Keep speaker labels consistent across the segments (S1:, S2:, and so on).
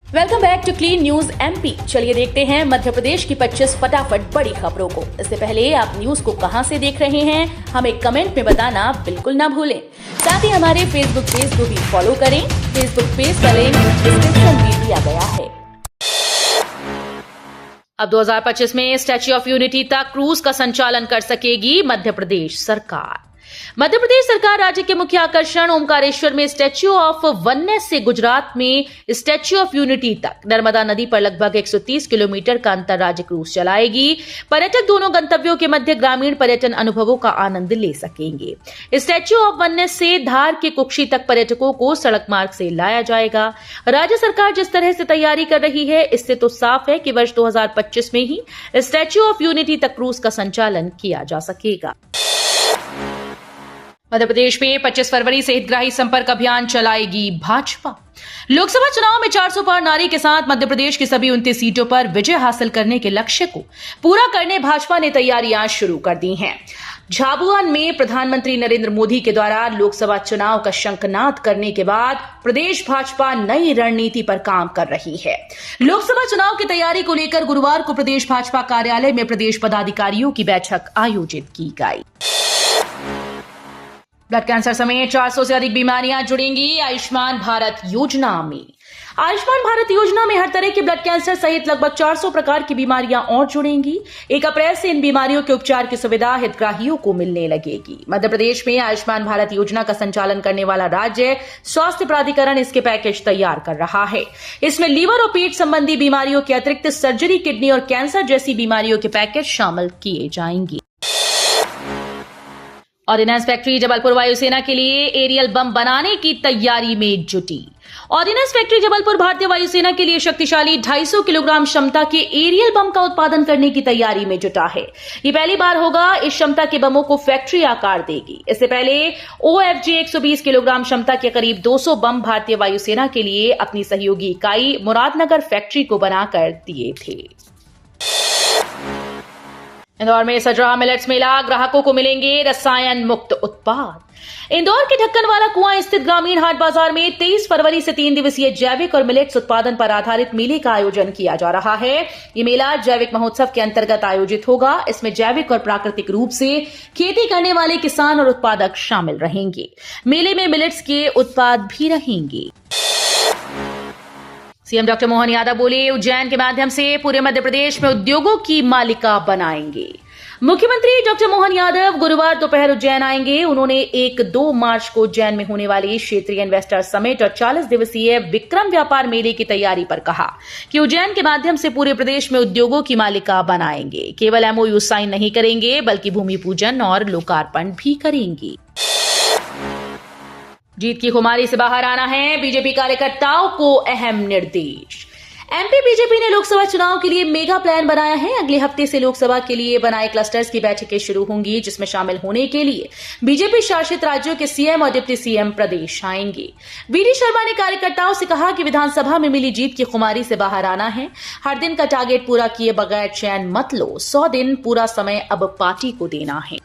S1: Welcome back to clean news MP. चलिए देखते हैं मध्य प्रदेश की 25 फटाफट बड़ी खबरों को। इससे पहले आप न्यूज को कहां से देख रहे हैं, हमें कमेंट में बताना बिल्कुल ना भूलें। साथ ही हमारे फेसबुक पेज को भी फॉलो करें। फेसबुक पेज का लिंक डिस्क्रिप्शन में दिया गया है। अब 2025 में स्टैच्यू ऑफ यूनिटी तक क्रूज का संचालन कर सकेगी मध्य प्रदेश सरकार। मध्य प्रदेश सरकार राज्य के मुख्य आकर्षण ओमकारेश्वर में स्टैच्यू ऑफ वननेस से गुजरात में स्टैच्यू ऑफ यूनिटी तक नर्मदा नदी पर लगभग 130 किलोमीटर का अंतर्राज्य क्रूज चलाएगी। पर्यटक दोनों गंतव्यों के मध्य ग्रामीण पर्यटन अनुभवों का आनंद ले सकेंगे। स्टैच्यू ऑफ वननेस से धार के कुक्षी तक पर्यटकों को सड़क मार्ग से लाया जाएगा। राज्य सरकार जिस तरह से तैयारी कर रही है, इससे तो साफ है कि वर्ष 2025 में ही स्टैच्यू ऑफ यूनिटी तक क्रूज का संचालन किया जा सकेगा। मध्य प्रदेश में 25 फरवरी से हितग्राही संपर्क अभियान चलाएगी भाजपा। लोकसभा चुनाव में 400 पार नारे के साथ मध्य प्रदेश की सभी 29 सीटों पर विजय हासिल करने के लक्ष्य को पूरा करने भाजपा ने तैयारियां शुरू कर दी हैं। झाबुआ में प्रधानमंत्री नरेंद्र मोदी के द्वारा लोकसभा चुनाव का शंखनाद करने के बाद प्रदेश भाजपा नई रणनीति पर काम कर रही है। लोकसभा चुनाव की तैयारी को लेकर गुरुवार को प्रदेश भाजपा कार्यालय में प्रदेश पदाधिकारियों की बैठक आयोजित की गई। ब्लड कैंसर समेत 400 से अधिक बीमारियां जुड़ेंगी आयुष्मान भारत योजना में। आयुष्मान भारत योजना में हर तरह के ब्लड कैंसर सहित लगभग 400 प्रकार की बीमारियां और जुड़ेंगी। 1 अप्रैल से इन बीमारियों के उपचार की सुविधा हितग्राहियों को मिलने लगेगी। मध्य प्रदेश में आयुष्मान भारत योजना का संचालन करने वाला राज्य स्वास्थ्य प्राधिकरण इसके पैकेज तैयार कर रहा है। इसमें लीवर और पेट संबंधी बीमारियों के अतिरिक्त सर्जरी, किडनी और कैंसर जैसी बीमारियों के पैकेज शामिल किए जाएंगे। ऑर्डिनेंस फैक्ट्री जबलपुर वायुसेना के लिए एरियल बम बनाने की तैयारी में जुटी। ऑर्डिनेंस फैक्ट्री जबलपुर भारतीय वायुसेना के लिए शक्तिशाली 250 किलोग्राम क्षमता के एरियल बम का उत्पादन करने की तैयारी में जुटा है। ये पहली बार होगा। इस क्षमता के बमों को फैक्ट्री आकार देगी। इससे पहले OFG 120 किलोग्राम क्षमता के करीब 200 बम भारतीय वायुसेना के लिए अपनी सहयोगी इकाई मुरादनगर फैक्ट्री को बनाकर दिए थे। इंदौर में सज रहा मिलेट्स मेला, ग्राहकों को मिलेंगे रसायन मुक्त उत्पाद। इंदौर के ढक्कनवाला कुआं स्थित ग्रामीण हाट बाजार में 23 फरवरी से 3 दिवसीय जैविक और मिलेट्स उत्पादन पर आधारित मेले का आयोजन किया जा रहा है। ये मेला जैविक महोत्सव के अंतर्गत आयोजित होगा। इसमें जैविक और प्राकृतिक रूप से खेती करने वाले किसान और उत्पादक शामिल रहेंगे। मेले में मिलेट्स के उत्पाद भी रहेंगे। सीएम डॉक्टर मोहन यादव बोले, उज्जैन के माध्यम से पूरे मध्य प्रदेश में उद्योगों की मालिका बनाएंगे। मुख्यमंत्री डॉक्टर मोहन यादव गुरुवार दोपहर उज्जैन आएंगे। उन्होंने 1-2 मार्च को उज्जैन में होने वाली क्षेत्रीय इन्वेस्टर समिट और 40 दिवसीय विक्रम व्यापार मेले की तैयारी पर कहा कि उज्जैन के माध्यम से पूरे प्रदेश में उद्योगों की मालिका बनाएंगे। केवल MOU साइन नहीं करेंगे, बल्कि भूमि पूजन और लोकार्पण भी करेंगे। जीत की खुमारी से बाहर आना है, बीजेपी कार्यकर्ताओं को अहम निर्देश। एमपी बीजेपी ने लोकसभा चुनाव के लिए मेगा प्लान बनाया है। अगले हफ्ते से लोकसभा के लिए बनाए क्लस्टर्स की बैठकें शुरू होंगी, जिसमें शामिल होने के लिए बीजेपी शासित राज्यों के सीएम और डिप्टी सीएम प्रदेश आएंगे। वीडी शर्मा ने कार्यकर्ताओं से कहा कि विधानसभा में मिली जीत की खुमारी से बाहर आना है। हर दिन का टारगेट पूरा किए बगैर चैन मत लो। 100 दिन पूरा समय अब पार्टी को देना है।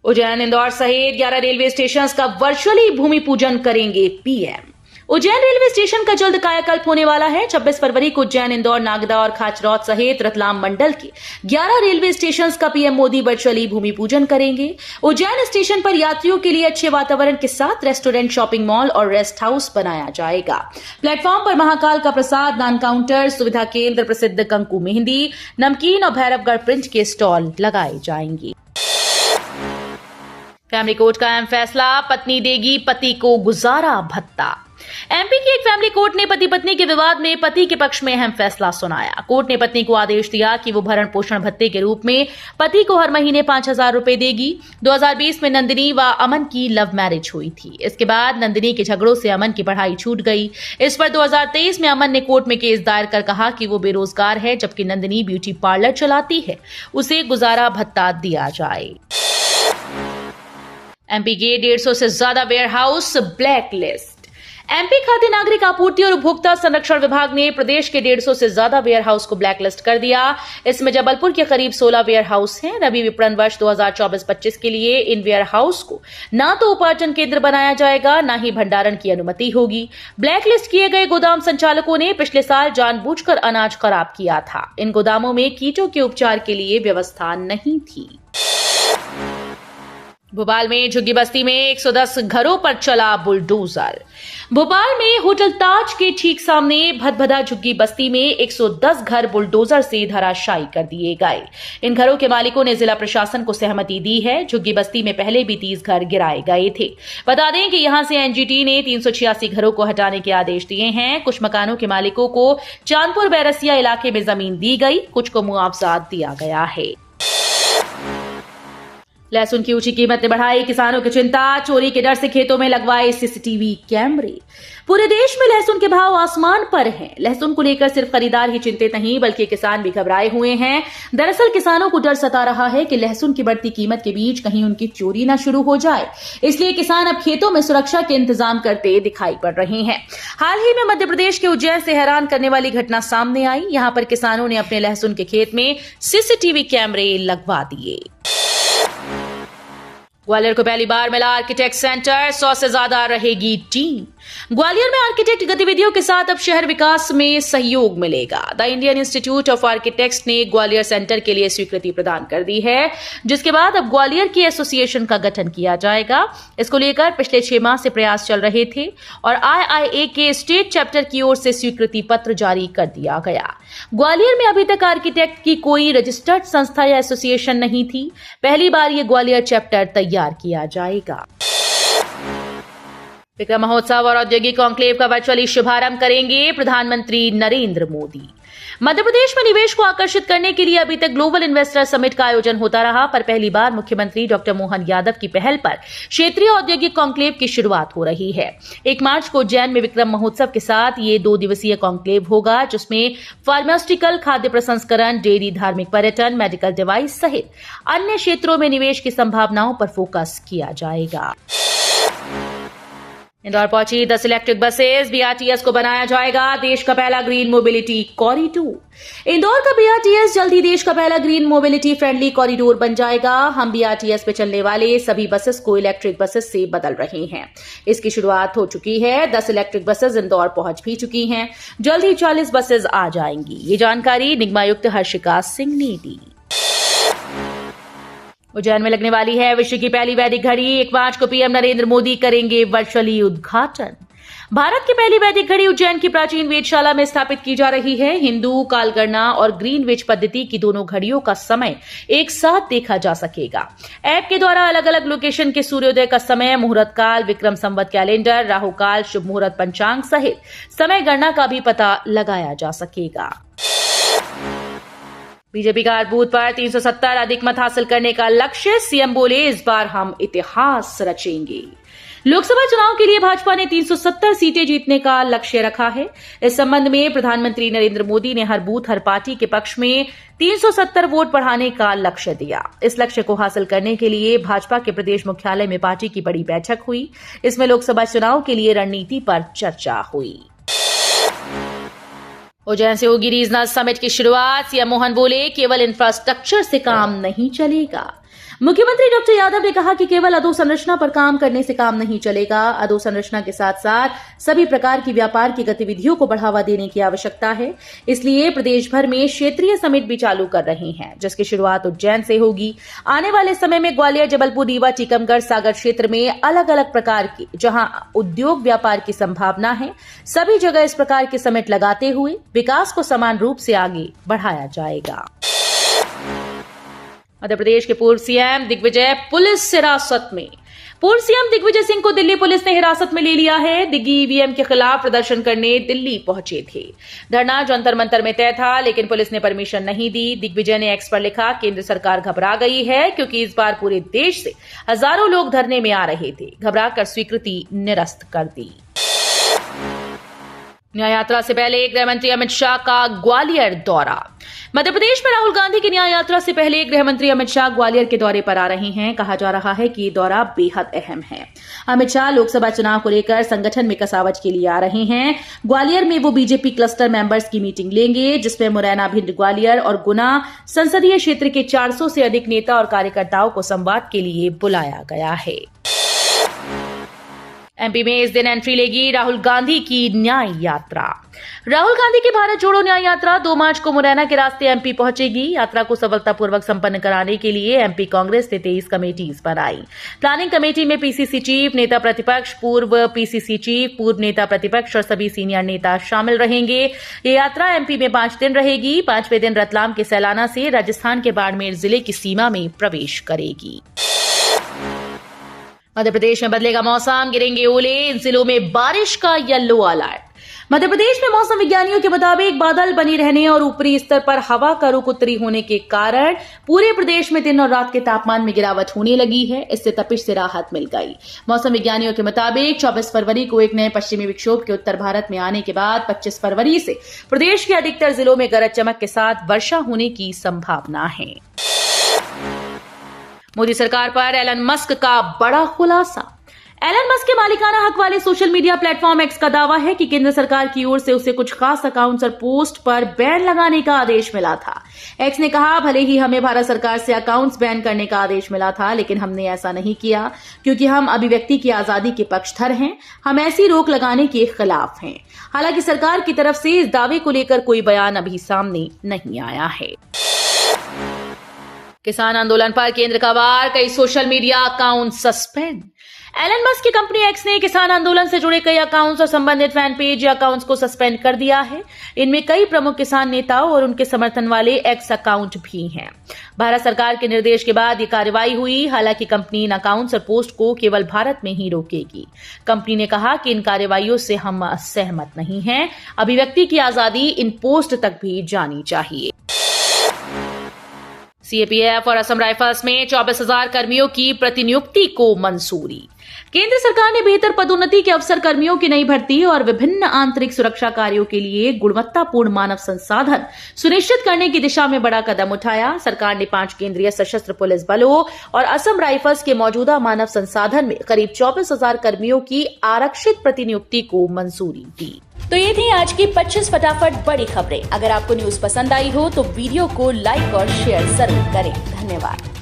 S1: उज्जैन, इंदौर सहित 11 रेलवे स्टेशन का वर्चुअली भूमि पूजन करेंगे पीएम। उज्जैन रेलवे स्टेशन का जल्द कायाकल्प होने वाला है। 26 फरवरी को उज्जैन, इंदौर, नागदा और खाचरौत सहित रतलाम मंडल के 11 रेलवे स्टेशन का पीएम मोदी वर्चुअली भूमि पूजन करेंगे। उज्जैन स्टेशन पर यात्रियों के लिए अच्छे वातावरण के साथ रेस्टोरेंट, शॉपिंग मॉल और रेस्ट हाउस बनाया जाएगा। प्लेटफॉर्म पर महाकाल का प्रसाद, नान काउंटर, सुविधा केंद्र, प्रसिद्ध कंकु मेहंदी, नमकीन और भैरवगढ़ प्रिंट के स्टॉल लगाए जाएंगे। फैमिली कोर्ट का अहम फैसला, पत्नी देगी पति को गुजारा भत्ता। एमपी की एक फैमिली कोर्ट ने पति पत्नी के विवाद में पति के पक्ष में अहम फैसला सुनाया। कोर्ट ने पत्नी को आदेश दिया कि वो भरण पोषण भत्ते के रूप में पति को हर महीने 5,000 रुपए देगी। 2020 में नंदिनी व अमन की लव मैरिज हुई थी। इसके बाद नंदिनी के झगड़ों से अमन की पढ़ाई छूट गई। इस पर 2023 में अमन ने कोर्ट में केस दायर कर कहा कि वो बेरोजगार है, जबकि नंदिनी ब्यूटी पार्लर चलाती है, उसे गुजारा भत्ता दिया जाए। एमपी के 150 से ज्यादा warehouse blacklist. MP खाद्य नागरिक आपूर्ति और उपभोक्ता संरक्षण विभाग ने प्रदेश के 150 से ज्यादा वेयर हाउस को ब्लैकलिस्ट कर दिया। इसमें जबलपुर के करीब 16 वेयर हाउस हैं। रबी विपणन वर्ष 2024-25 के लिए इन वेयर हाउस को न तो उपार्जन केंद्र बनाया जाएगा, न ही भंडारण की अनुमति होगी। ब्लैकलिस्ट किए गए गोदाम संचालकों ने पिछले साल जानबूझकर अनाज खराब किया था। इन गोदामों में कीटों के उपचार के लिए व्यवस्था नहीं थी। भोपाल में झुग्गी बस्ती में 110 घरों पर चला बुलडोजर। भोपाल में होटल ताज के ठीक सामने भदभदा झुग्गी बस्ती में 110 घर बुलडोजर से धराशायी कर दिए गए। इन घरों के मालिकों ने जिला प्रशासन को सहमति दी है। झुग्गी बस्ती में पहले भी 30 घर गिराए गए थे। बता दें कि यहां से एनजीटी ने 386 घरों को हटाने के आदेश दिए हैं। कुछ मकानों के मालिकों को चांदपुर बैरसिया इलाके में जमीन दी गई, कुछ को मुआवजा दिया गया है। लहसुन की ऊंची कीमत ने बढ़ाई किसानों की चिंता। चोरी के डर से खेतों में लगवाए सीसीटीवी कैमरे। पूरे देश में लहसुन के भाव आसमान पर हैं। लहसुन को लेकर सिर्फ खरीदार ही चिंतित नहीं, बल्कि किसान भी घबराए हुए हैं। दरअसल किसानों को डर सता रहा है कि लहसुन की बढ़ती कीमत के बीच कहीं उनकी चोरी न शुरू हो जाए। इसलिए किसान अब खेतों में सुरक्षा के इंतजाम करते दिखाई पड़ रहे हैं। हाल ही में मध्य प्रदेश के उज्जैन से हैरान करने वाली घटना सामने आई। यहां पर किसानों ने अपने लहसुन के खेत में सीसीटीवी कैमरे लगवा दिए। ग्वालियर को पहली बार मिला आर्किटेक्ट सेंटर, 100 से ज्यादा रहेगी टीम। ग्वालियर में आर्किटेक्ट गतिविधियों के साथ अब शहर विकास में सहयोग मिलेगा। The Indian institute of architects ने ग्वालियर सेंटर के लिए स्वीकृति प्रदान कर दी है, जिसके बाद अब ग्वालियर की एसोसिएशन का गठन किया जाएगा। इसको लेकर पिछले 6 माह से प्रयास चल रहे थे और IIA के स्टेट चैप्टर की ओर से स्वीकृति पत्र जारी कर दिया गया। ग्वालियर में अभी तक आर्किटेक्ट की कोई रजिस्टर्ड संस्था या एसोसिएशन नहीं थी। पहली बार ये ग्वालियर चैप्टर तैयार किया जाएगा। विक्रम महोत्सव और औद्योगिक कॉन्क्लेव का वर्चुअली शुभारंभ करेंगे प्रधानमंत्री नरेंद्र मोदी। मध्य प्रदेश में निवेश को आकर्षित करने के लिए अभी तक ग्लोबल इन्वेस्टर समिट का आयोजन होता रहा, पर पहली बार मुख्यमंत्री डॉक्टर मोहन यादव की पहल पर क्षेत्रीय औद्योगिक कॉन्क्लेव की शुरुआत हो रही है। 1 मार्च को उज्जैन में विक्रम महोत्सव के साथ ये 2 दिवसीय कॉन्क्लेव होगा, जिसमें फार्मास्यूटिकल, खाद्य प्रसंस्करण, डेयरी, धार्मिक पर्यटन, मेडिकल डिवाइस सहित अन्य क्षेत्रों में निवेश की संभावनाओं पर फोकस किया जाएगा। इंदौर पहुंची 10 इलेक्ट्रिक बसेस। बीआरटीएस को बनाया जाएगा देश का पहला ग्रीन मोबिलिटी कॉरिडोर। इंदौर का बीआरटीएस जल्द ही देश का पहला ग्रीन मोबिलिटी फ्रेंडली कॉरिडोर बन जाएगा। हम बीआरटीएस पे चलने वाले सभी बसेस को इलेक्ट्रिक बसेस से बदल रहे हैं। इसकी शुरुआत हो चुकी है। 10 इलेक्ट्रिक बसेस इंदौर पहुंच भी चुकी हैं। जल्द ही 40 बसेस आ जाएंगी। ये जानकारी निगमायुक्त हर्षिका सिंह ने दी। उज्जैन में लगने वाली है विश्व की पहली वैदिक घड़ी। 1 मार्च को पीएम नरेंद्र मोदी करेंगे वर्चुअली उद्घाटन। भारत की पहली वैदिक घड़ी उज्जैन की प्राचीन वेधशाला में स्थापित की जा रही है। हिंदू कालगणना और ग्रीनविच पद्धति की दोनों घड़ियों का समय एक साथ देखा जा सकेगा। ऐप के द्वारा अलग अलग लोकेशन के सूर्योदय का समय, मुहूर्त काल, विक्रम संवत कैलेंडर, राहु काल, शुभ मुहूर्त पंचांग सहित समय गणना का भी पता लगाया जा सकेगा। बीजेपी का हर बूथ पर 370 अधिक मत हासिल करने का लक्ष्य। सीएम बोले, इस बार हम इतिहास रचेंगे। लोकसभा चुनाव के लिए भाजपा ने 370 सीटें जीतने का लक्ष्य रखा है। इस संबंध में प्रधानमंत्री नरेंद्र मोदी ने हर बूथ, हर पार्टी के पक्ष में 370 वोट बढ़ाने का लक्ष्य दिया। इस लक्ष्य को हासिल करने के लिए भाजपा के प्रदेश मुख्यालय में पार्टी की बड़ी बैठक हुई। इसमें लोकसभा चुनाव के लिए रणनीति पर चर्चा हुई। उज्जैन से होगी रीजनल समिट की शुरुआत। सीएम मोहन बोले, केवल इंफ्रास्ट्रक्चर से काम नहीं चलेगा। मुख्यमंत्री डॉक्टर यादव ने कहा कि केवल अधोसंरचना पर काम करने से काम नहीं चलेगा। अधोसंरचना के साथ साथ सभी प्रकार की व्यापार की गतिविधियों को बढ़ावा देने की आवश्यकता है। इसलिए प्रदेश भर में क्षेत्रीय समिट भी चालू कर रहे हैं, जिसकी शुरुआत उज्जैन से होगी। आने वाले समय में ग्वालियर, जबलपुर, रीवा, टीकमगढ़, सागर क्षेत्र में अलग अलग प्रकार की जहां उद्योग व्यापार की संभावना है, सभी जगह इस प्रकार के समिट लगाते हुए विकास को समान रूप से आगे बढ़ाया जाएगा। मध्य प्रदेश के पूर्व सीएम दिग्विजय पुलिस हिरासत में। पूर्व सीएम दिग्विजय सिंह को दिल्ली पुलिस ने हिरासत में ले लिया है। दिग्गी ईवीएम के खिलाफ प्रदर्शन करने दिल्ली पहुंचे थे। धरना जंतर मंतर में तय था, लेकिन पुलिस ने परमिशन नहीं दी। दिग्विजय ने एक्स पर लिखा, केंद्र सरकार घबरा गई है क्योंकि इस बार पूरे देश से हजारों लोग धरने में आ रहे थे। घबराकर स्वीकृति निरस्त कर दी। न्याय यात्रा से पहले गृह मंत्री अमित शाह का ग्वालियर दौरा। मध्य प्रदेश में राहुल गांधी की न्याय यात्रा से पहले गृह मंत्री अमित शाह ग्वालियर के दौरे पर आ रहे हैं। कहा जा रहा है कि ये दौरा बेहद अहम है। अमित शाह लोकसभा चुनाव को लेकर संगठन में कसावट के लिए आ रहे हैं। ग्वालियर में वो बीजेपी क्लस्टर मेंबर्स की मीटिंग लेंगे, जिसमें मुरैना, भिंड, ग्वालियर और गुना संसदीय क्षेत्र के 400 से अधिक नेता और कार्यकर्ताओं को संवाद के लिए बुलाया गया है। एमपी में इस दिन एंट्री लेगी राहुल गांधी की न्याय यात्रा। राहुल गांधी की भारत जोड़ो न्याय यात्रा 2 मार्च को मुरैना के रास्ते एमपी पहुंचेगी। यात्रा को सफलतापूर्वक संपन्न कराने के लिए एमपी कांग्रेस ने 23 कमेटीज बनाई। प्लानिंग कमेटी में पीसीसी चीफ, नेता प्रतिपक्ष, पूर्व पीसीसी चीफ, पूर्व नेता प्रतिपक्ष और सभी सीनियर नेता शामिल रहेंगे। ये यात्रा एमपी में 5 दिन रहेगी। 5वें दिन रतलाम के सैलाना से राजस्थान के बाड़मेर जिले की सीमा में प्रवेश करेगी। मध्य प्रदेश में बदलेगा मौसम, गिरेंगे ओले, इन जिलों में बारिश का येलो अलर्ट। मध्य प्रदेश में मौसम विज्ञानियों के मुताबिक बादल बनी रहने और ऊपरी स्तर पर हवा का रुख उत्तरी होने के कारण पूरे प्रदेश में दिन और रात के तापमान में गिरावट होने लगी है। इससे तपिश से राहत मिल गई। मौसम विज्ञानियों के मुताबिक 24 फरवरी को एक नए पश्चिमी विक्षोभ के उत्तर भारत में आने के बाद 25 फरवरी से प्रदेश के अधिकतर जिलों में गरज चमक के साथ वर्षा होने की संभावना है। मोदी सरकार पर एलन मस्क का बड़ा खुलासा। एलन मस्क के मालिकाना हक वाले सोशल मीडिया प्लेटफॉर्म एक्स का दावा है कि केंद्र सरकार की ओर से उसे कुछ खास अकाउंट्स और पोस्ट पर बैन लगाने का आदेश मिला था। एक्स ने कहा, भले ही हमें भारत सरकार से अकाउंट्स बैन करने का आदेश मिला था, लेकिन हमने ऐसा नहीं किया क्योंकि हम अभिव्यक्ति की आजादी के पक्षधर हैं। हम ऐसी रोक लगाने के खिलाफ हैं। हालांकि सरकार की तरफ से इस दावे को लेकर कोई बयान अभी सामने नहीं आया है। किसान आंदोलन पर केंद्र का वार, कई social media account suspend. Elon Musk की कंपनी एक्स ने किसान आंदोलन से जुड़े कई अकाउंट्स और संबंधित फैन पेज या अकाउंट्स को सस्पेंड कर दिया है। इनमें कई प्रमुख किसान नेताओं और उनके समर्थन वाले एक्स अकाउंट भी हैं। भारत सरकार के निर्देश के बाद ये कार्रवाई हुई। हालांकि कंपनी इन अकाउंट्स और पोस्ट को केवल भारत में ही रोकेगी। कंपनी ने कहा कि इन कार्रवाइयों से हम सहमत नहीं हैं। अभिव्यक्ति की आजादी इन पोस्ट तक भी जानी चाहिए। सीएपीएफ और असम राइफल्स में 24,000 कर्मियों की प्रतिनियुक्ति को मंजूरी। केंद्र सरकार ने बेहतर पदोन्नति के अवसर, कर्मियों की नई भर्ती और विभिन्न आंतरिक सुरक्षा कार्यों के लिए गुणवत्तापूर्ण मानव संसाधन सुनिश्चित करने की दिशा में बड़ा कदम उठाया। सरकार ने 5 केंद्रीय सशस्त्र पुलिस बलों और असम राइफल्स के मौजूदा मानव संसाधन में करीब 24,000 कर्मियों की आरक्षित प्रतिनियुक्ति को मंजूरी दी। तो ये थी आज की 25 फटाफट बड़ी खबरें। अगर आपको न्यूज पसंद आई हो तो वीडियो को लाइक और शेयर जरूर करें। धन्यवाद।